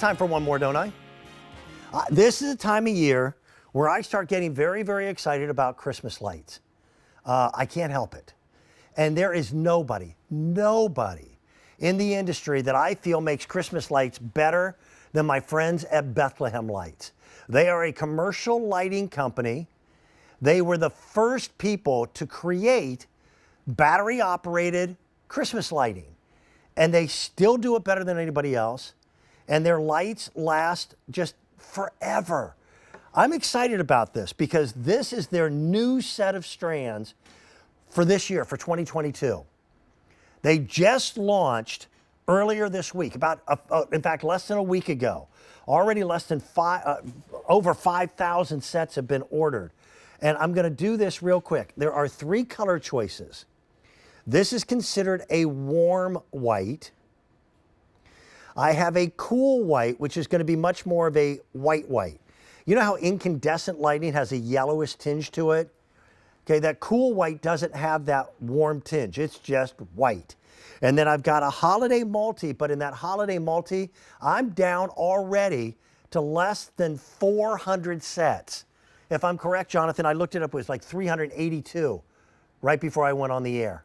time for one more, don't I? This is a time of year where I start getting very, very excited about Christmas lights. I can't help it. And there is nobody in the industry that I feel makes Christmas lights better than my friends at Bethlehem Lights. They are a commercial lighting company. They were the first people to create battery-operated Christmas lighting. And they still do it better than anybody else. And their lights last just forever. I'm excited about this because this is their new set of strands for this year, for 2022. They just launched earlier this week, in fact, less than a week ago. Already over 5,000 sets have been ordered. And I'm going to do this real quick. There are 3 color choices. This is considered a warm white. I have a cool white, which is going to be much more of a white. You know how incandescent lighting has a yellowish tinge to it? Okay, that cool white doesn't have that warm tinge. It's just white. And then I've got a holiday multi, but in that holiday multi, I'm down already to less than 400 sets. If I'm correct, Jonathan, I looked it up, it was like 382 right before I went on the air.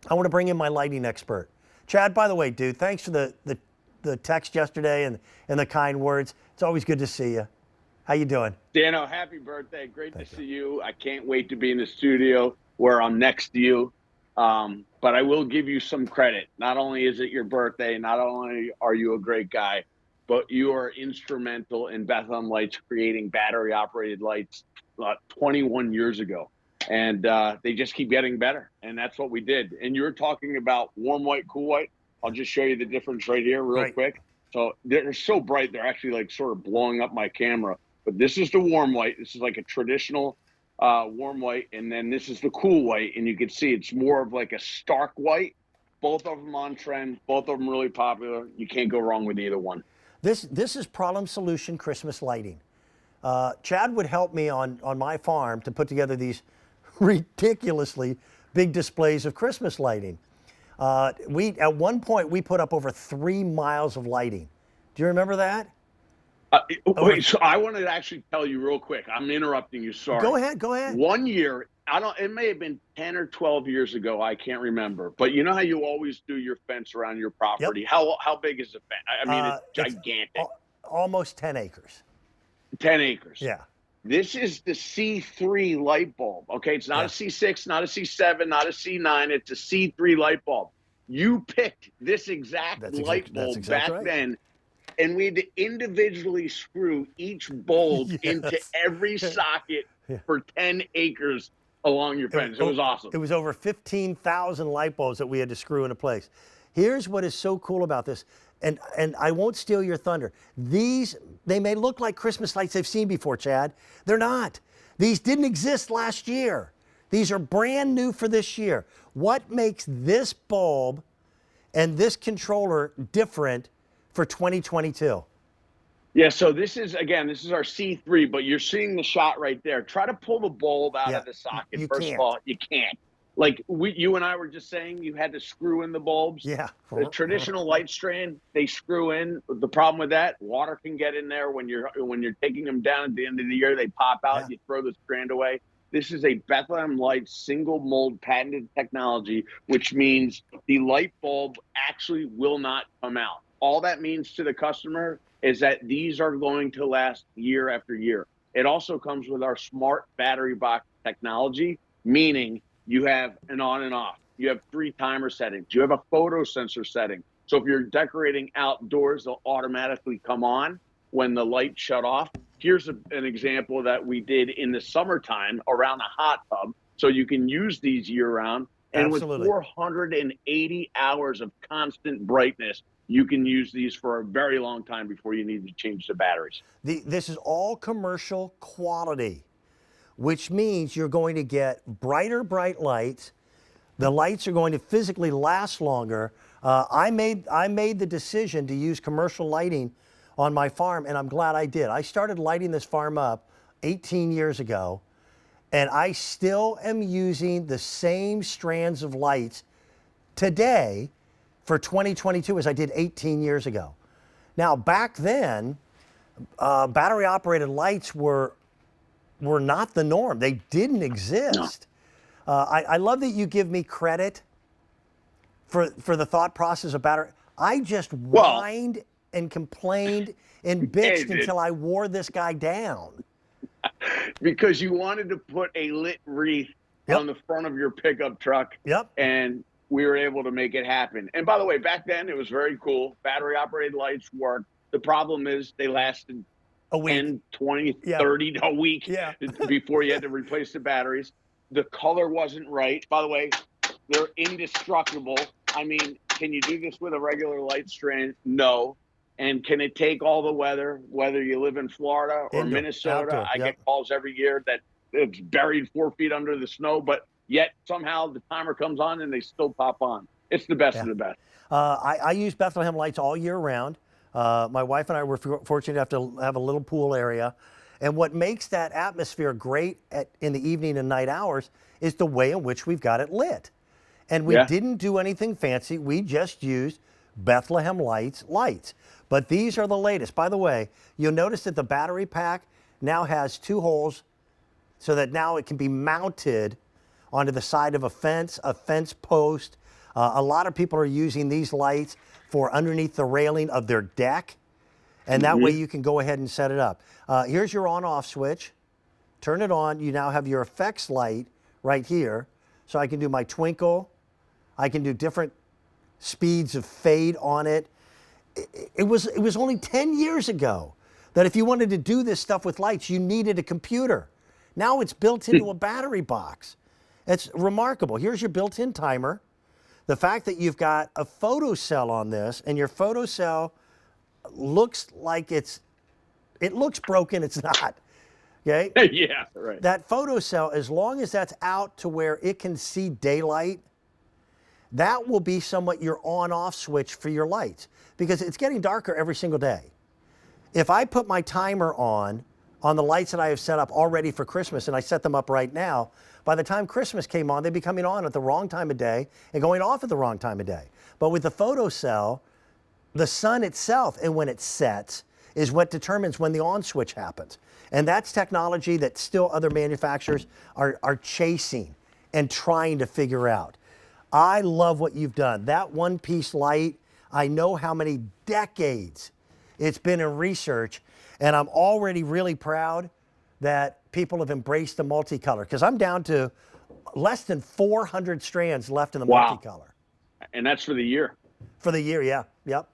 I want to bring in my lighting expert. Chad, by the way, dude, thanks for the text yesterday and the kind words. It's always good to see you. How you doing? Dano, happy birthday. Great to see you. I can't wait to be in the studio where I'm next to you. But I will give you some credit. Not only is it your birthday, not only are you a great guy, but you are instrumental in Bethlehem Lights creating battery-operated lights 21 years ago. And they just keep getting better. And that's what we did. And you're talking about warm white, cool white. I'll just show you the difference right here real quick. So they're so bright, they're actually like sort of blowing up my camera. But this is the warm white. This is like a traditional warm white. And then this is the cool white. And you can see it's more of like a stark white. Both of them on trend. Both of them really popular. You can't go wrong with either one. This is Problem Solution Christmas lighting. Chad would help me on my farm to put together these ridiculously big displays of Christmas lighting. At one point, we put up over 3 miles of lighting. Do you remember that? Wait, so I wanted to actually tell you real quick. I'm interrupting you. Sorry. Go ahead. One year, it may have been 10 or 12 years ago. I can't remember. But you know how you always do your fence around your property? Yep. How big is the fence? I mean, it's gigantic. Almost 10 acres. 10 acres. Yeah. This is the C3 light bulb. Okay, it's not a C6, not a C7, not a C9. It's a C3 light bulb. You picked this exact light bulb back then. And we had to individually screw each bulb into every socket for 10 acres along your fence. It was awesome. It was over 15,000 light bulbs that we had to screw into place. Here's what is so cool about this, and I won't steal your thunder. They may look like Christmas lights they've seen before, Chad. They're not. These didn't exist last year. These are brand new for this year. What makes this bulb and this controller different for 2022? Yeah, so this is our C3, but you're seeing the shot right there. Try to pull the bulb out of the socket. First of all, you can't. Like you and I were just saying, you had to screw in the bulbs. Yeah. The traditional light strand, they screw in. The problem with that, water can get in there when you're taking them down at the end of the year. They pop out. You throw the strand away. This is a Bethlehem Lights single mold patented technology, which means the light bulb actually will not come out. All that means to the customer is that these are going to last year after year. It also comes with our smart battery box technology, meaning you have an on and off. You have 3 timer settings. You have a photo sensor setting. So if you're decorating outdoors, they'll automatically come on when the lights shut off. Here's an example that we did in the summertime around a hot tub. So you can use these year round. And with 480 hours of constant brightness, you can use these for a very long time before you need to change the batteries. This is all commercial quality, which means you're going to get bright lights. The lights are going to physically last longer. I made the decision to use commercial lighting on my farm, and I'm glad I did. I started lighting this farm up 18 years ago, and I still am using the same strands of lights today for 2022 as I did 18 years ago. Now, back then, battery-operated lights were not the norm. They didn't exist. No. I love that you give me credit for the thought process of battery. I just whined and complained and bitched until I wore this guy down. Because you wanted to put a lit wreath on the front of your pickup truck. And we were able to make it happen. And by the way, back then it was very cool. Battery operated lights worked. The problem is they lasted a week. 10, 20, 30, a week before you had to replace the batteries. The color wasn't right. By the way, they're indestructible. I mean, can you do this with a regular light strand? No. And can it take all the weather, whether you live in Florida or Minnesota? Outdoor, I get calls every year that it's buried 4 feet under the snow, but yet somehow the timer comes on and they still pop on. It's the best of the best. I use Bethlehem Lights all year round. My wife and I were fortunate to have a little pool area. And what makes that atmosphere great in the evening and night hours is the way in which we've got it lit. And we didn't do anything fancy. We just used Bethlehem Lights lights. But these are the latest. By the way, you'll notice that the battery pack now has 2 holes so that now it can be mounted onto the side of a fence post. A lot of people are using these lights for underneath the railing of their deck. And that way you can go ahead and set it up. Here's your on-off switch. Turn it on. You now have your effects light right here. So I can do my twinkle. I can do different speeds of fade on it. It was only 10 years ago that if you wanted to do this stuff with lights, you needed a computer. Now it's built into a battery box. It's remarkable. Here's your built-in timer. The fact that you've got a photocell on this, and your photocell looks like it looks broken, it's not. Okay? Yeah, right. That photocell, as long as that's out to where it can see daylight, that will be somewhat your on-off switch for your lights, because it's getting darker every single day. If I put my timer on the lights that I have set up already for Christmas, and I set them up right now, by the time Christmas came on, they'd be coming on at the wrong time of day and going off at the wrong time of day. But with the photocell, the sun itself, and when it sets, is what determines when the on switch happens. And that's technology that still other manufacturers are chasing and trying to figure out. I love what you've done. That one-piece light, I know how many decades it's been in research, and I'm already really proud that people have embraced the multicolor, because I'm down to less than 400 strands left in the multicolor. And that's for the year. For the year, yeah. Yep.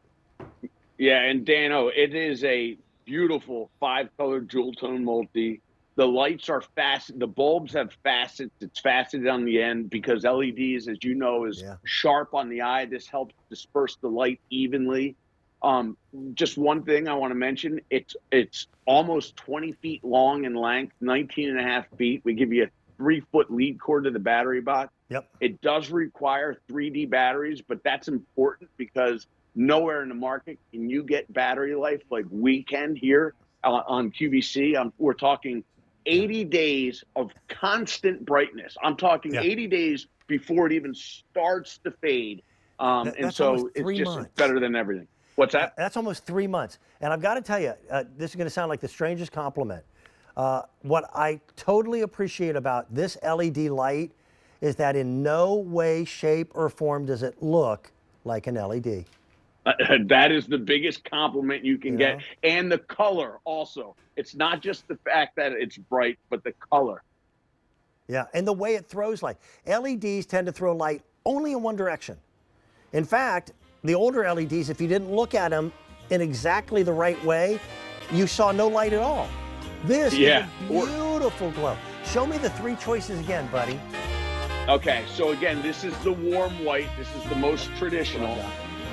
Yeah, and Dano, it is a beautiful 5-color dual tone multi. The lights are faceted. The bulbs have facets. It's faceted on the end because LEDs, as you know, is sharp on the eye. This helps disperse the light evenly. Just one thing I want to mention, it's almost 20 feet long in length, 19 and a half feet. We give you a 3-foot lead cord to the battery box. Yep. It does require 3D batteries, but that's important because nowhere in the market can you get battery life like we can here on QVC. We're talking 80 days of constant brightness. I'm talking 80 days before it even starts to fade. And so it's just better than everything. What's that? That's almost 3 months. And I've got to tell you, this is going to sound like the strangest compliment. What I totally appreciate about this LED light is that in no way, shape, or form does it look like an LED. That is the biggest compliment you can get. And the color also. It's not just the fact that it's bright, but the color. Yeah, and the way it throws light. LEDs tend to throw light only in one direction. In fact, the older LEDs, if you didn't look at them in exactly the right way, you saw no light at all. This is a beautiful glow. Show me the 3 choices again, buddy. Okay, so again, this is the warm white. This is the most traditional.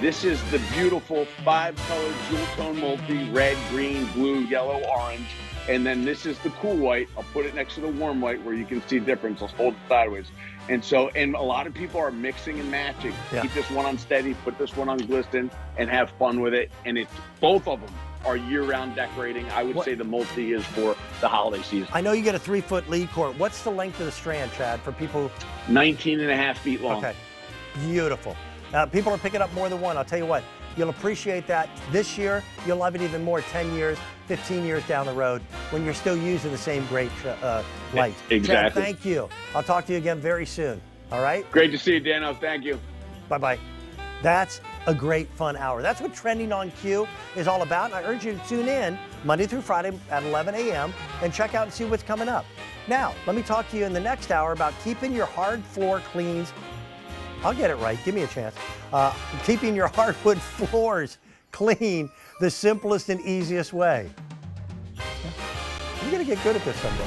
This is the beautiful 5-color dual tone multi, red, green, blue, yellow, orange. And then this is the cool white. I'll put it next to the warm white where you can see the difference. I'll hold it sideways. And a lot of people are mixing and matching. Keep this one on steady, put this one on glisten, and have fun with it. And both of them are year-round decorating. I would say the multi is for the holiday season. I know you get a 3-foot lead cord. What's the length of the strand, Chad, for people? 19 and a half feet long. Okay, beautiful. People are picking up more than one. I'll tell you what, You'll appreciate that this year. You'll love it even more 10 years, 15 years down the road when you're still using the same great lights. Exactly. Chad, thank you. I'll talk to you again very soon. All right? Great to see you, Dano. Thank you. Bye-bye. That's a great fun hour. That's what Trending on Q is all about. And I urge you to tune in Monday through Friday at 11 a.m. and check out and see what's coming up. Now, let me talk to you in the next hour about keeping your hard floor cleans. I'll get it right. Give me a chance. Keeping your hardwood floors clean the simplest and easiest way. You're going to get good at this someday.